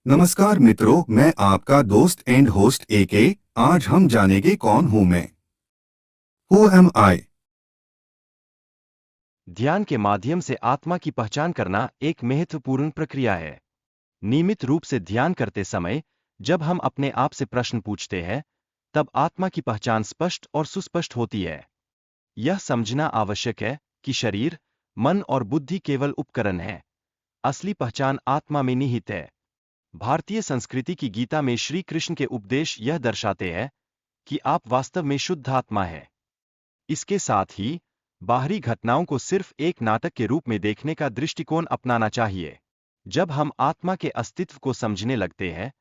नमस्कार मित्रों, मैं आपका दोस्त एंड होस्ट एके। आज हम जानेंगे कौन हूँ मैं। हु एम आई। ध्यान के माध्यम से आत्मा की पहचान करना एक महत्वपूर्ण प्रक्रिया है। नियमित रूप से ध्यान करते समय जब हम अपने आप से प्रश्न पूछते हैं, तब आत्मा की पहचान स्पष्ट और सुस्पष्ट होती है। यह समझना आवश्यक है कि शरीर, मन और बुद्धि केवल उपकरण हैं। असली पहचान आत्मा में निहित है। भारतीय संस्कृति की गीता में श्री कृष्ण के उपदेश यह दर्शाते हैं कि आप वास्तव में शुद्ध आत्मा है। इसके साथ ही बाहरी घटनाओं को सिर्फ एक नाटक के रूप में देखने का दृष्टिकोण अपनाना चाहिए। जब हम आत्मा के अस्तित्व को समझने लगते हैं,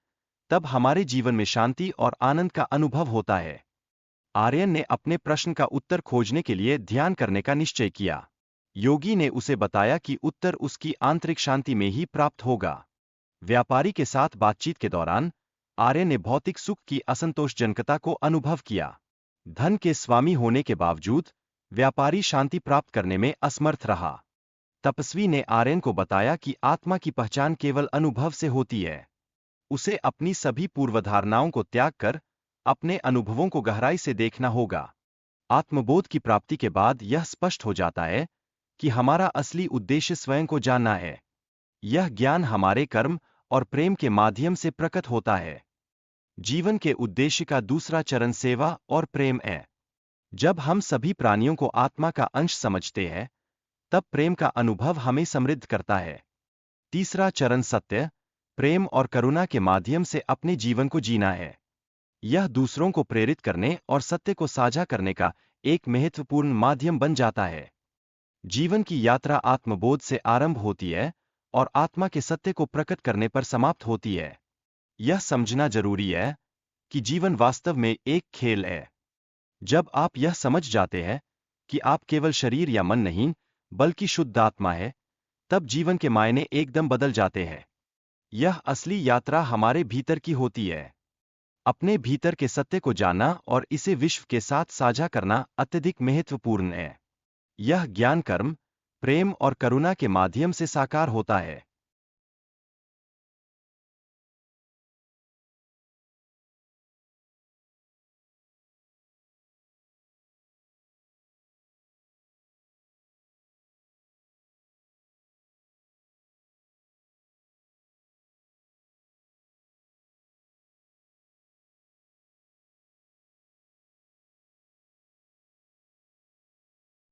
तब हमारे जीवन में शांति और आनंद का अनुभव होता है। आर्यन ने अपने प्रश्न का उत्तर खोजने के लिए ध्यान करने का निश्चय किया। योगी ने उसे बताया कि उत्तर उसकी आंतरिक शांति में ही प्राप्त होगा। व्यापारी के साथ बातचीत के दौरान आर्यन ने भौतिक सुख की असंतोषजनकता को अनुभव किया। धन के स्वामी होने के बावजूद व्यापारी शांति प्राप्त करने में असमर्थ रहा। तपस्वी ने आर्यन को बताया कि आत्मा की पहचान केवल अनुभव से होती है। उसे अपनी सभी पूर्वधारणाओं को त्याग कर अपने अनुभवों को गहराई से देखना होगा। आत्मबोध की प्राप्ति के बाद यह स्पष्ट हो जाता है कि हमारा असली उद्देश्य स्वयं को जानना है। यह ज्ञान हमारे कर्म और प्रेम के माध्यम से प्रकट होता है। जीवन के उद्देश्य का दूसरा चरण सेवा और प्रेम है। जब हम सभी प्राणियों को आत्मा का अंश समझते हैं, तब प्रेम का अनुभव हमें समृद्ध करता है। तीसरा चरण सत्य, प्रेम और करुणा के माध्यम से अपने जीवन को जीना है। यह दूसरों को प्रेरित करने और सत्य को साझा करने का एक महत्वपूर्ण माध्यम बन जाता है। जीवन की यात्रा आत्मबोध से आरंभ होती है और आत्मा के सत्य को प्रकट करने पर समाप्त होती है। यह समझना जरूरी है कि जीवन वास्तव में एक खेल है। जब आप यह समझ जाते हैं कि आप केवल शरीर या मन नहीं, बल्कि शुद्ध आत्मा है, तब जीवन के मायने एकदम बदल जाते हैं। यह असली यात्रा हमारे भीतर की होती है। अपने भीतर के सत्य को जानना और इसे विश्व के साथ साझा करना अत्यधिक महत्वपूर्ण है। यह ज्ञान कर्म, प्रेम और करुणा के माध्यम से साकार होता है।